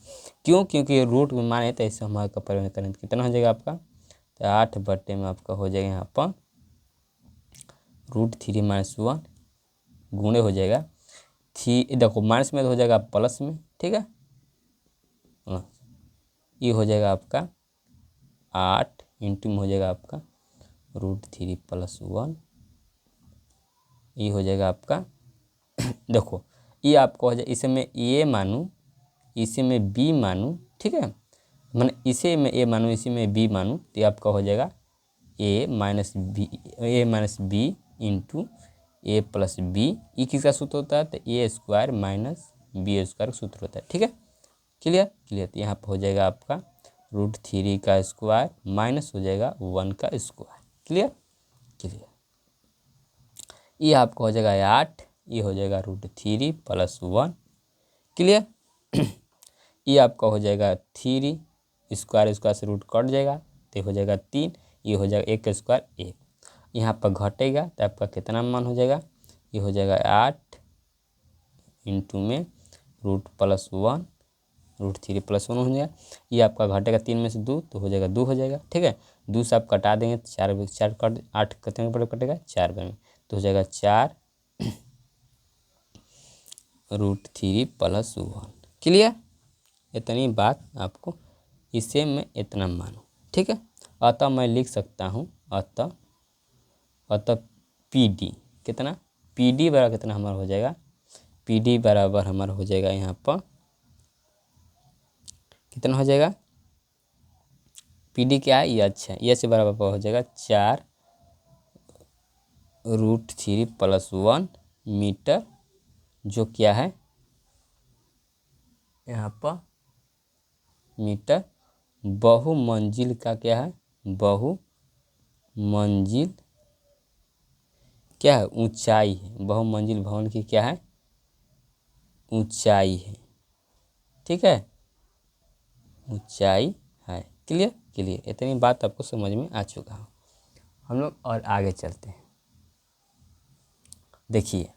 क्यों? क्योंकि ये रूट में माने तो ऐसे हम हर का परमेयकरण कितना हो जाएगा आपका, तो 8 में आपका हो जाएगा यहाँ पर √3 - 1 गुणे हो जाएगा देखो माइनस में तो हो जाएगा प्लस में, ठीक है। ये हो जाएगा आपका 8 इंटू में हो जाएगा आपका √3 + 1, ये हो जाएगा आपका देखो ये आपको हो जाए, इसे मैं ए मानूँ, इसे मैं बी मानूँ, ठीक है, मैंने इसे मैं ए मानूँ, इसे मैं बी मानूँ, तो ये आपका हो जाएगा a - b into a + b। ये किसका सूत्र होता है, तो a² - b² का सूत्र होता है, ठीक है। Clear clear. तो यहाँ पर हो जाएगा आपका √3 का स्क्वायर माइनस हो जाएगा 1 का स्क्वायर। Clear clear. ये आपका हो जाएगा 8, ये हो जाएगा √3 + 1। क्लियर। ये आपका हो जाएगा 3 स्क्वायर से रूट कट जाएगा तो हो जाएगा 3, ये हो जाएगा 1 स्क्वायर 1। यहाँ पर घटेगा तो आपका कितना मान हो जाएगा, ये हो जाएगा 8 इंटू में √+1 √3 + 1 हो जाएगा। ये आपका घटेगा 3 में से 2 तो हो जाएगा 2 हो जाएगा, ठीक है। 2 से आप कटा देंगे तो 4 कट 8 कितने पर कटेगा 4 में, तो हो जाएगा 4 √3 + 1। क्लियर। इतनी बात आपको, इसे मैं इतना मानूँ, ठीक है। अतः मैं लिख सकता हूँ अतः PD कितना, PD बराबर कितना हमारा हो जाएगा, PD बराबर हमारा हो जाएगा यहाँ पर कितना हो जाएगा, PD क्या है, एच है, एच बराबर हो जाएगा 4 √3 + 1 मीटर, जो क्या है यहाँ पर मीटर। बहुमंजिल का क्या है, बहुमंजिल क्या है, ऊंचाई है। बहुमंजिल भवन की क्या है, ऊंचाई है, ठीक है, ऊंचाई है। Clear clear. इतनी बात आपको समझ में आ चुका है। हम लोग और आगे चलते हैं। देखिए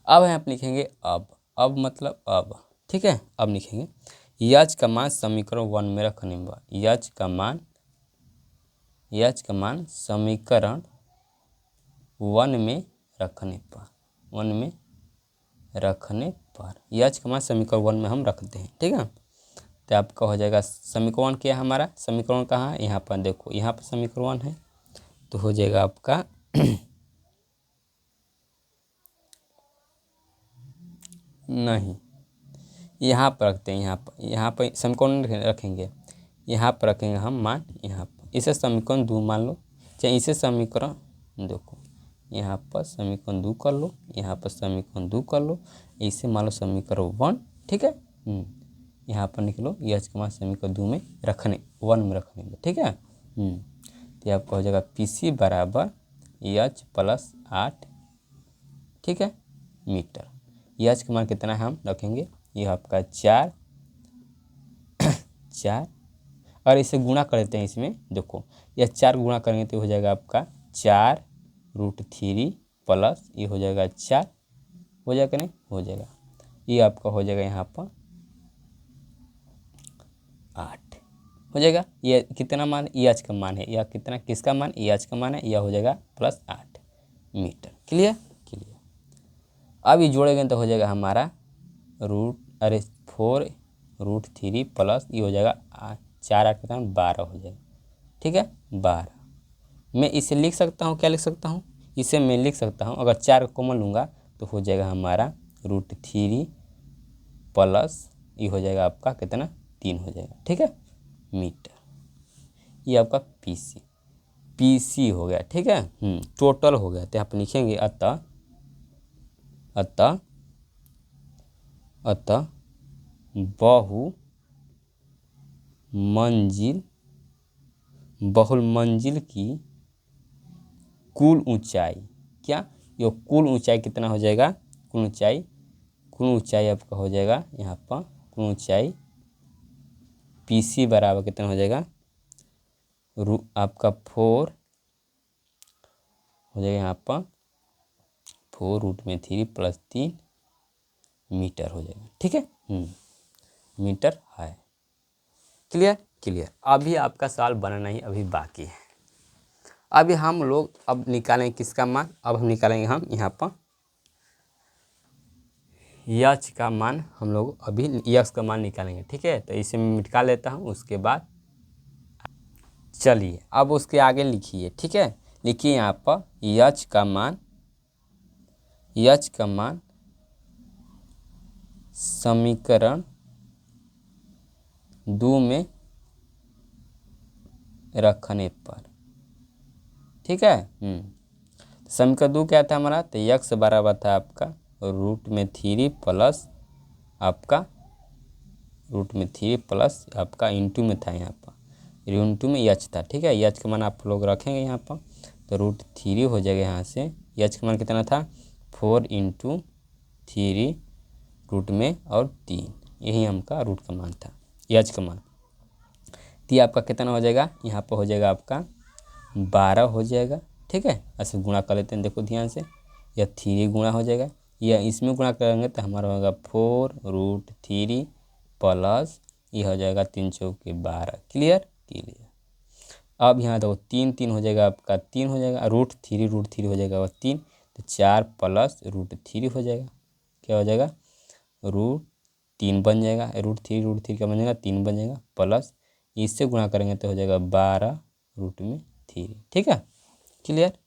अब यहाँ पे लिखेंगे अब मतलब अब, ठीक है। अब लिखेंगे यच का मान समीकरण 1 में रखने पर, यच का मान समीकरण 1 में रखने पर, 1 में रखने पर यच का मान समीकरण 1 में हम रखते हैं, ठीक है। तो आपका हो जाएगा समीकरण क्या है हमारा, समीकरण कहाँ है, यहाँ पर देखो, यहाँ पर समीकरण है तो हो जाएगा आपका नहीं, यहाँ पर रखते हैं, यहाँ पर समीकरण रखेंगे, यहाँ पर रखेंगे हम मान, यहाँ पर इसे समीकरण 2 मान लो, चाहे इसे समीकरण देखो, यहाँ पर समीकरण 2 कर लो, यहाँ पर समीकरण 2 कर लो, इसे मान लो समीकरण 1, ठीक है। यहाँ पर निकलो यच का मान समीकरण 2 में रखने 1 में रखने में, ठीक है। तो आपका हो जाएगा PC बराबर यच + 8, ठीक है, मीटर। यच का मान कितना है हम रखेंगे, ये आपका 4 और इसे गुणा कर देते हैं, इसमें देखो यह 4 गुणा करेंगे तो हो जाएगा आपका 4 √3 प्लस ये हो जाएगा 4, हो जाएगा नहीं, हो जाएगा, ये आपका हो जाएगा यहाँ पर 8 हो जाएगा। ये कितना मान, एच का मान है, या कितना किसका मान, एच का मान है, यह हो जाएगा +8 मीटर। Clear clear. अब ये जोड़ेंगे तो हो जाएगा हमारा 4 √3 प्लस ये हो जाएगा 4 8 कितना 12 हो जाएगा, ठीक है, 12। मैं इसे लिख सकता हूँ, क्या लिख सकता हूँ, इसे मैं लिख सकता हूँ, अगर 4 कॉमन लूँगा तो हो जाएगा हमारा √3 प्लस ये हो जाएगा आपका कितना 3 हो जाएगा, ठीक है, मीटर। ये आपका PC हो गया, ठीक है। टोटल हो गया। तो यहाँ पर लिखेंगे अतः बहुमंजिल की कुल ऊंचाई, क्या ये कुल ऊंचाई कितना हो जाएगा, कुल ऊंचाई आपका हो जाएगा यहाँ पर कुल ऊंचाई PC बराबर कितना हो जाएगा, आपका 4 हो जाएगा यहाँ पर 4√3 + 3 मीटर हो जाएगा। ठीक है, मीटर है। क्लियर। अभी आपका सवाल बनना ही अभी बाकी है। अभी हम लोग अब निकालेंगे किसका मान, अब हम निकालेंगे हम यहाँ पर यच का मान, हम लोग अभी यक्स का मान निकालेंगे। ठीक है, तो इसे मैं मिटा लेता हूँ, उसके बाद चलिए अब उसके आगे लिखिए। ठीक है, लिखिए यहाँ पर यच का मान समीकरण 2 में रखने पर। ठीक है, समीकरण 2 क्या था हमारा, तो यक्स बराबर था आपका √3 प्लस आपका √3 प्लस आपका इंटू में था, यहाँ पर इंटू में यच था। ठीक है, यच का मान आप लोग रखेंगे यहाँ पर, तो √3 हो जाएगा। यहाँ से यच का मान कितना था, 4 × 3 रूट में और 3, यही हमका रूट का मान था, यच का मान। तो आपका कितना हो जाएगा, यहाँ पर हो जाएगा आपका 12 हो जाएगा। ठीक है, ऐसे गुणा कर लेते हैं, देखो ध्यान से, या 3 गुणा हो जाएगा, या इसमें गुणा करेंगे तो हमारा होगा 4√3 प्लस ये हो जाएगा 3 चौके 12। क्लियर। अब यहाँ देखो 3 हो जाएगा आपका, 3 हो जाएगा, √3 हो जाएगा और 3, तो 4 प्लस √3 हो जाएगा, क्या हो जाएगा, √3 बन जाएगा, √3 क्या बन जाएगा, 3 बन जाएगा, प्लस इससे गुणा करेंगे तो हो जाएगा 12√3। ठीक है, क्लियर।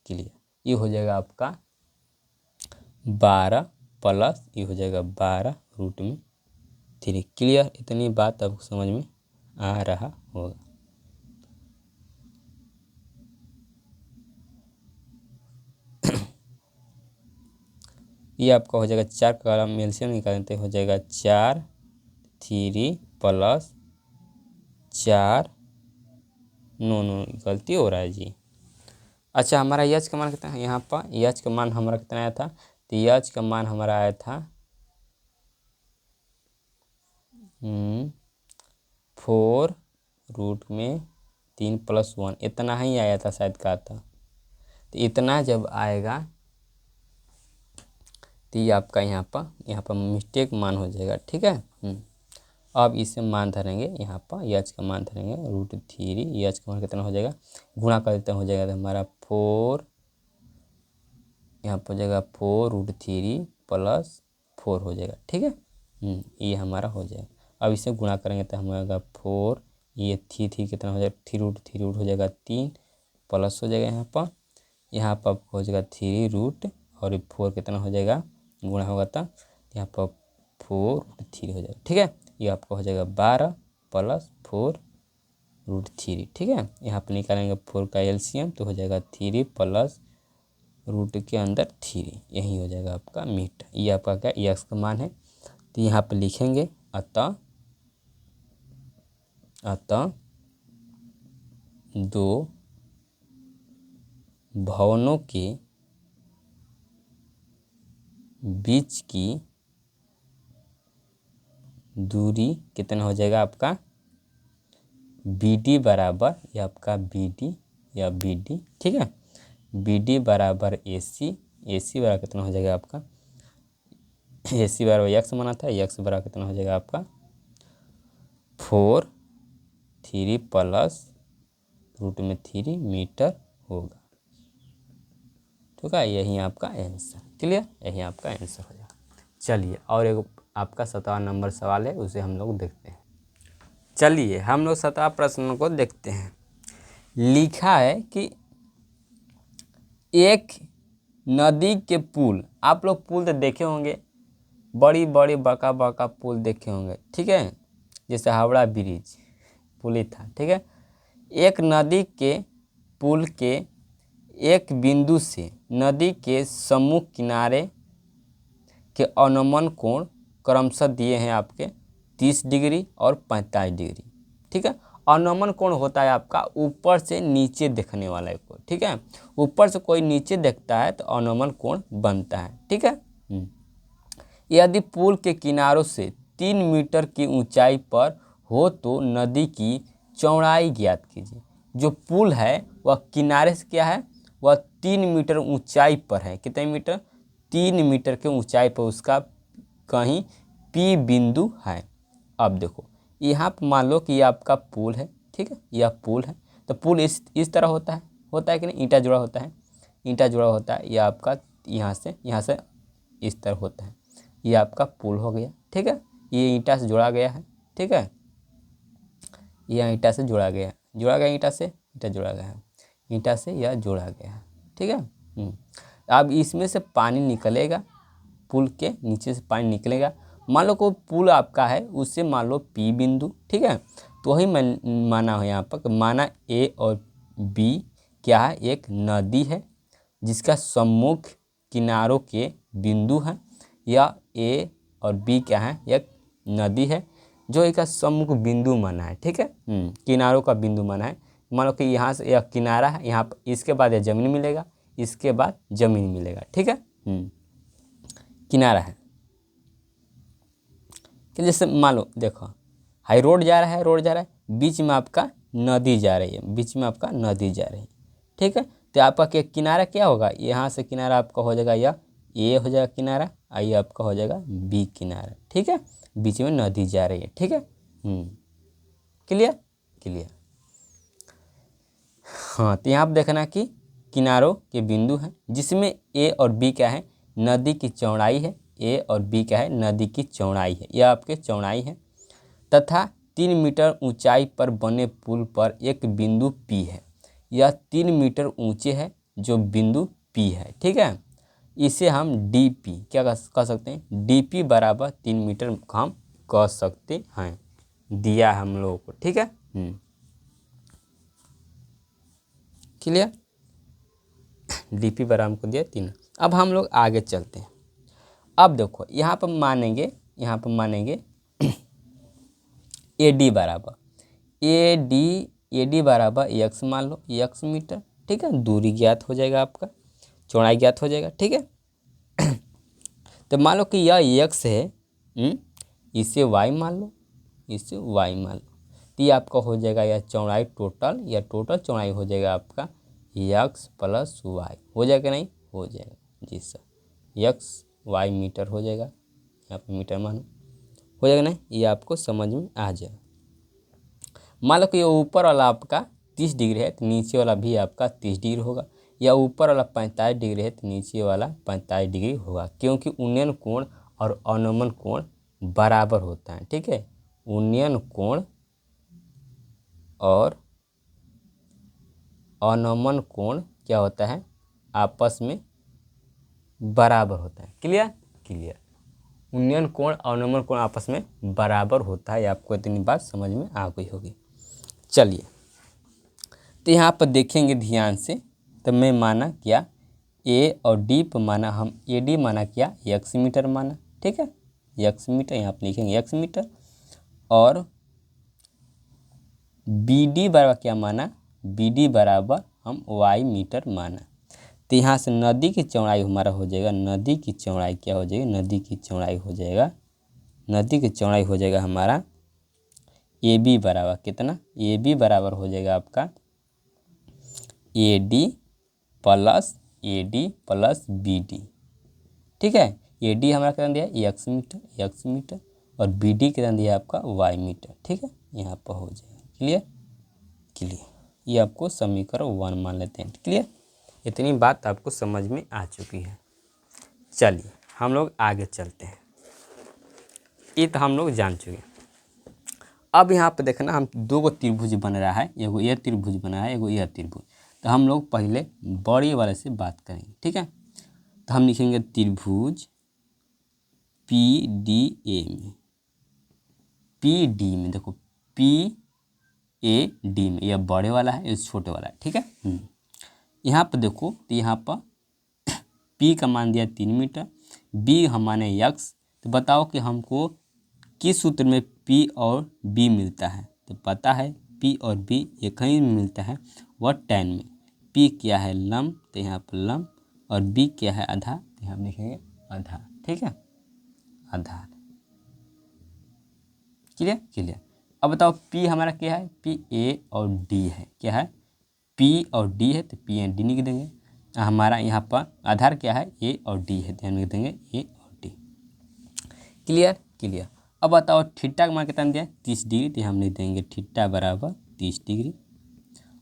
ये हो जाएगा आपका 12 प्लस ये हो जाएगा 12√3। क्लियर, इतनी बात आपको समझ में आ रहा होगा। ये आपका हो जाएगा 4 का एलसीएम निकालते हो जाएगा 4 3 प्लस 4 नो गलती हो रहा है जी। अच्छा, हमारा यच का मान कितना है, यहाँ पर यच का मान हमारा कितना आया था, तो यच का मान हमारा आया था 4√3 + 1, इतना ही आया था शायद का था। तो इतना जब आएगा तो ये आपका यहाँ पर मिस्टेक मान हो जाएगा। ठीक है, अब इसे मान धरेंगे, यहाँ पर यच का मान धरेंगे √3, यच का मान कितना हो जाएगा, गुणा कर देते हो जाएगा तो हमारा 4, यहाँ पर हो जाएगा 4√3 + 4 हो जाएगा। ठीक है, ये हमारा हो जाएगा। अब इसे गुणा करेंगे तो हमारा 4, ये 3 कितना हो जाएगा, 3√3 हो जाएगा 3 प्लस हो जाएगा, यहाँ पर हो जाएगा 3 और 4 कितना हो जाएगा, गुणा होगा तो यहाँ पर 4√3 हो जाएगा। ठीक है, ये आपका हो जाएगा 12 प्लस 4√3। ठीक है, यहाँ पर निकालेंगे 4 का एलसीएम तो हो जाएगा 3 प्लस रूट के अंदर 3, यही हो जाएगा आपका मीटर। ये आपका क्या यक्स का मान है, तो यहाँ पर लिखेंगे अतः 2 भवनों के बीच की दूरी कितना हो जाएगा आपका, BD बराबर, ये आपका BD या BD। ठीक है, BD बराबर AC बराबर कितना हो जाएगा आपका, AC बराबर यक्स माना था, यक्स बराबर कितना हो जाएगा आपका 4 प्लस √3 मीटर होगा। ठीक है, यही आपका आंसर। क्लियर, यही आपका आंसर हो जाएगा। चलिए और एक आपका 17 नंबर सवाल है, उसे हम लोग देखते हैं। चलिए हम लोग 17 प्रश्न को देखते हैं। लिखा है कि एक नदी के पुल, आप लोग पुल तो देखे होंगे, बड़ी बड़ी बका पुल देखे होंगे। ठीक है, जैसे हावड़ा ब्रिज पुल ही था। ठीक है, एक नदी के पुल के एक बिंदु से नदी के सम्मुख किनारे के अनुमान कोण क्रमशः दिए हैं आपके 30 डिग्री और 45 डिग्री। ठीक है, अनुमान कोण होता है आपका ऊपर से नीचे देखने वाला कोण। ठीक है, ऊपर से कोई नीचे देखता है तो अनुमान कोण बनता है। ठीक है, यदि पुल के किनारों से 3 मीटर की ऊंचाई पर हो तो नदी की चौड़ाई ज्ञात कीजिए। जो पुल है वह किनारे से क्या है, वह 3 मीटर ऊंचाई पर है। कितने मीटर, 3 मीटर के ऊंचाई पर उसका कहीं पी बिंदु है। अब देखो यहाँ पर मान लो कि ये आपका पुल है, ठीक है, यह पुल है। तो पुल इस तरह होता है कि नहीं, ईंटा जुड़ा होता है, ईंटा जुड़ा होता है। यह आपका यहाँ से इस तरह होता है। ये आपका पुल हो गया, ठीक है, ये ईंटा से जुड़ा गया है, ठीक है, यह ईंटा से जुड़ा गया ईंटा से ईंटा जुड़ा गया है, ईंटा से यह जुड़ा गया है, ठीक है। अब इसमें से पानी निकलेगा, पुल के नीचे से पानी निकलेगा। मान लो कोई पुल आपका है, उससे मान लो पी बिंदु, ठीक है। तो वही माना है यहाँ पर, माना ए और बी क्या है, एक नदी है जिसका सम्मुख किनारों के बिंदु है। या ए और बी क्या है, एक नदी है जो एक सम्मुख बिंदु माना है, ठीक है, किनारों का बिंदु माना है। मान लो कि यहाँ से यह किनारा है, यहाँ पर इसके बाद यह जमीन मिलेगा, इसके बाद जमीन मिलेगा, ठीक है, किनारा है। कि जैसे मान लो देखो हाई रोड जा रहा है, बीच में आपका नदी जा रही है, ठीक है। तो आपका किनारा क्या होगा, यहाँ से किनारा आपका हो जाएगा, या ए हो जाएगा किनारा, ये आपका हो जाएगा बी किनारा, ठीक है, बीच में नदी जा रही है, ठीक है। क्लियर। हाँ, तो यहाँ पर देखना कि किनारों के बिंदु हैं जिसमें ए और बी क्या है, नदी की चौड़ाई है। ए और बी क्या है, नदी की चौड़ाई है, यह आपके चौड़ाई है। तथा 3 मीटर ऊंचाई पर बने पुल पर एक बिंदु पी है। यह 3 मीटर ऊंचे है जो बिंदु पी है, ठीक है। इसे हम डी पी क्या कह सकते हैं, डी पी बराबर 3 मीटर हम कह सकते हैं, दिया हम लोगों को, ठीक है। क्लियर, डी पी बराबर हमको दिया 3। अब हम लोग आगे चलते हैं। अब देखो यहाँ पर मानेंगे ए डी बराबर एक्स मान लो, एक्स मीटर, ठीक है, दूरी ज्ञात हो जाएगा, आपका चौड़ाई ज्ञात हो जाएगा, ठीक है। तो मान लो कि यह एक्स है, इसे वाई मान लो, तो ये आपका हो जाएगा यह चौड़ाई टोटल चौड़ाई हो जाएगा आपका एक्स प्लस वाई, हो जाएगा नहीं, हो जाएगा जी सर, एक्स वाई मीटर हो जाएगा, यहाँ पर मीटर मानो, हो जाएगा नहीं, ये आपको समझ में आ जाएगा। मान लो कि ये ऊपर वाला आपका 30 डिग्री है तो नीचे वाला भी आपका 30 डिग्री होगा, या ऊपर वाला 45 डिग्री है तो नीचे वाला 45 डिग्री होगा, क्योंकि उन्नयन कोण और अवनमन कोण बराबर होता है, ठीक है। उन्नयन कोण और अवनमन कोण क्या होता है, आपस में बराबर होता है। क्लियर, उन्नयन कोण और अवनमन कोण आपस में बराबर होता है, आपको इतनी बात समझ में आ गई होगी। चलिए, तो यहाँ पर देखेंगे ध्यान से, तो मैं माना क्या, ए और डी पर माना हम ए डी माना क्या, एक्स मीटर माना, ठीक है, एक्स मीटर, यहाँ पर लिखेंगे एक्स मीटर। और बी डी बराबर क्या माना, बी डी बराबर हम वाई मीटर माना। तो यहाँ से नदी की चौड़ाई हमारा हो जाएगा, नदी की चौड़ाई क्या हो जाएगी, नदी की चौड़ाई हो जाएगा हमारा ए बी बराबर कितना, ए बी बराबर हो जाएगा आपका A D plus B D, ठीक है। ए डी हमारा कितना दिया, एक्स मीटर, और बी डी कितना दिया आपका वाई मीटर, ठीक है, यहाँ पर हो जाएगा। क्लियर, ये आपको समीकरण 1 मान लेते हैं। क्लियर, इतनी बात आपको समझ में आ चुकी है। चलिए हम लोग आगे चलते हैं, ये तो हम लोग जान चुके हैं। अब यहाँ पे देखना, हम 2 त्रिभुज बन रहा है, एगो ये त्रिभुज बना है, एगो यह त्रिभुज। तो हम लोग पहले बड़े वाले से बात करेंगे, ठीक है। तो हम लिखेंगे त्रिभुज पी डी ए में, देखो पी ए डी में, यह बड़े वाला है, ये छोटे वाला है, ठीक है। यहाँ पर देखो, तो यहाँ पर P का मान दिया 3 मीटर, B हम माने एक्स। तो बताओ कि हमको किस सूत्र में P और B मिलता है, तो पता है P और B एक ही में मिलता है, वह tan में। P क्या है, लंब, तो यहाँ पर लंब, और B क्या है, आधा, तो यहाँ लिखेंगे आधार, ठीक है, आधार। क्लियर, अब बताओ पी हमारा क्या है, पी ए और डी है, क्या है, पी और डी है तो पी एंड डी लिख देंगे। हमारा यहाँ पर आधार क्या है, ए और डी है, ध्यान में लिख देंगे ए और डी। Clear clear. अब बताओ थीटा का मान कितना दिया है, 30 डिग्री, तो हम लिख देंगे थीटा बराबर 30 डिग्री।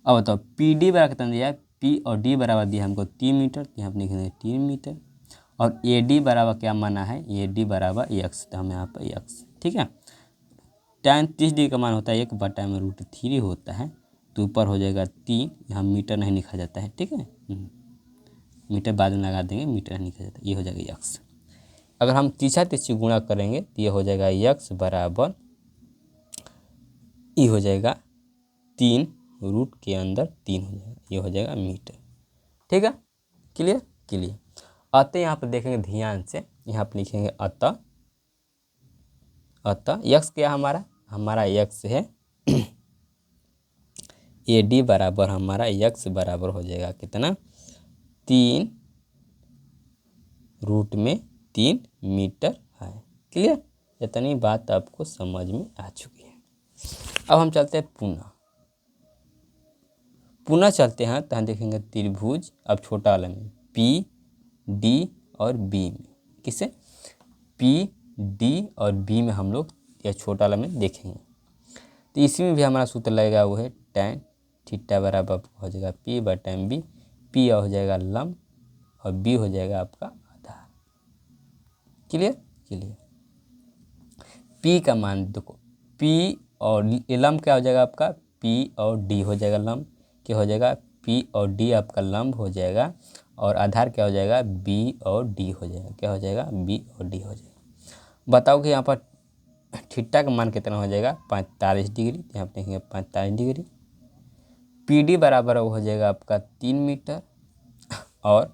अब बताओ पी डी बराबर कितना दिया है, पी और डी बराबर दिया हमको 3 मीटर, तो यहाँ पर लिखेंगे 3 मीटर। और ए डी बराबर क्या माना है, ए डी बराबर एक्स, तो हम यहाँ पर एक्स, ठीक है। tan 30 डिग्री का मान होता है 1/√3 होता है, तो ऊपर हो जाएगा 3, यहाँ मीटर नहीं लिखा जाता है, ठीक है। मीटर बाद में लगा देंगे, मीटर नहीं लिखा जाता, ये हो जाएगा एक्स। अगर हम तीसरा तीसरी गुणा करेंगे तो ये हो जाएगा एक्स बराबर, ये हो जाएगा 3 रूट के अंदर 3 हो जाएगा, ये हो जाएगा मीटर, ठीक है। Clear clear. अतः यहाँ पर देखेंगे ध्यान से, यहाँ पर लिखेंगे अतः यक्स क्या हमारा, हमारा यक्स है ए डी बराबर हमारा यक्स बराबर हो जाएगा कितना, 3 रूट में 3 मीटर है। क्लियर, इतनी बात आपको समझ में आ चुकी है। अब हम चलते हैं पुनः चलते हैं, तो हम देखेंगे त्रिभुज, अब छोटा वाला में पी डी और बी में, किसे, पी डी और बी में हम लोग या छोटा वाला में देखेंगे। तो इसी में भी हमारा सूत्र लगेगा, वो है tan थीटा बराबर हो जाएगा पी बटा एम बी, पी हो जाएगा लंब और बी हो जाएगा आपका आधार। Clear clear. पी का मान देखो, पी और लंब क्या हो जाएगा आपका, पी और डी हो जाएगा लंब, क्या हो जाएगा, पी और डी आपका लंब हो जाएगा, और आधार क्या हो जाएगा, बी और डी हो जाएगा, क्या हो जाएगा, बी और डी हो जाएगा। बताओ कि यहाँ पर थीटा का मान कितना हो जाएगा, 45 डिग्री, यहाँ पे लिखेंगे 45 डिग्री। पी डी बराबर हो जाएगा आपका 3 मीटर, और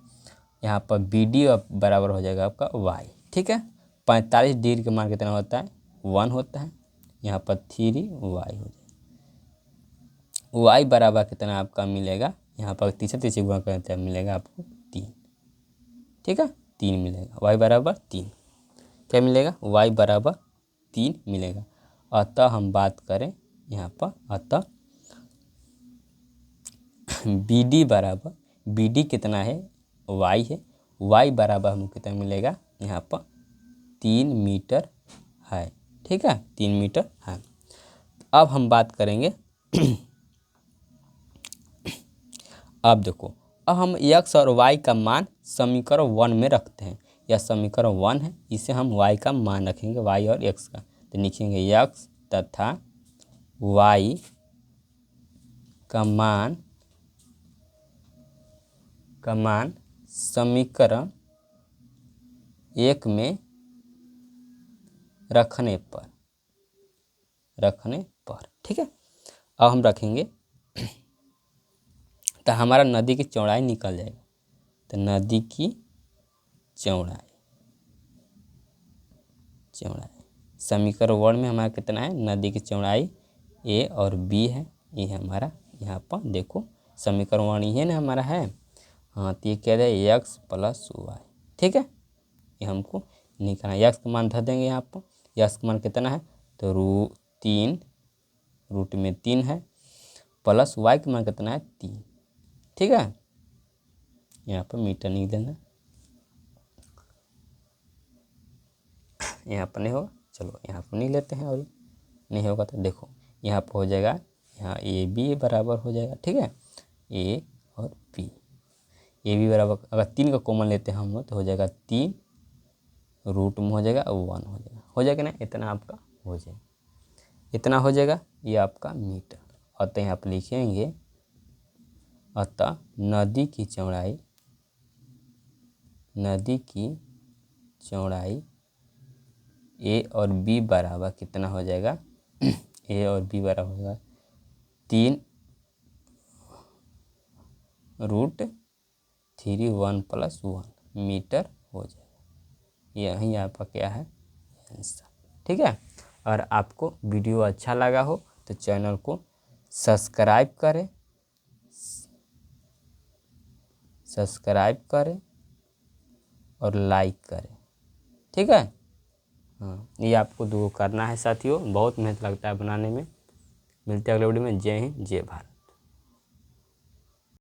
यहाँ पर बी डी बराबर हो जाएगा आपका वाई, ठीक है। 45 डिग्री का मान कितना होता है, 1 होता है, यहाँ पर 3 वाई हो जाएगा। वाई बराबर कितना आपका मिलेगा, यहाँ पर तीसरे गुणा करते हैं मिलेगा आपको 3, ठीक है, 3 मिलेगा, वाई बराबर 3, क्या मिलेगा, वाई बराबर 3 मिलेगा। अतः हम बात करें यहाँ पर, अतः बी डी बराबर, बी डी कितना है, वाई है, वाई बराबर हमको कितना मिलेगा, यहाँ पर 3 मीटर है, ठीक है, 3 मीटर है। अब हम बात करेंगे अब देखो, अब हम x और y का मान समीकरण 1 में रखते हैं, यह समीकरण 1 है, इसे हम y का मान रखेंगे, y और x का, तो लिखेंगे x तथा y का मान समीकरण 1 में रखने पर, ठीक है। अब हम रखेंगे तो हमारा नदी की चौड़ाई निकल जाएगा, तो नदी की चौड़ाई समीकरण 1 में हमारा कितना है, नदी की चौड़ाई ए और बी है, ये हमारा यहाँ पर देखो समीकरण 1 ही है ना हमारा है, हाँ, तो ये कह रहे हैं एक्स प्लस वाई, ठीक है, ये हमको निकालना है। एक्स का मान धर देंगे यहाँ पर, एक्स का मान कितना है, तो 3 रूट में 3 है, प्लस वाई का मान कितना है 3, ठीक है, यहाँ पर मीटर नहीं देना, यहाँ पर नहीं होगा, चलो यहाँ पर नहीं लेते हैं, और नहीं होगा तो देखो यहाँ पर हो जाएगा, यहाँ ए बी बराबर हो जाएगा, ठीक है, ए और बी, ए बी बराबर अगर 3 का कॉमन लेते हैं हम लोग तो हो जाएगा 3 रूट में हो जाएगा और 1 हो जाएगा ना, इतना आपका हो जाएगा, इतना हो जाएगा, ये आपका मीटर। अतः यहाँ पर लिखेंगे, अतः नदी की चौड़ाई ए और बी बराबर कितना हो जाएगा ए और बी बराबर हो जाएगा 3 रूट 3 1 प्लस 1 मीटर हो जाएगा। यही आपका क्या है आंसर, ठीक है। अगर आपको वीडियो अच्छा लगा हो तो चैनल को सब्सक्राइब करें और लाइक करें, ठीक है। हाँ, ये आपको दो करना है साथियों, बहुत मेहनत लगता है बनाने में। मिलते हैं अगले वीडियो में। जय हिंद, जय भारत।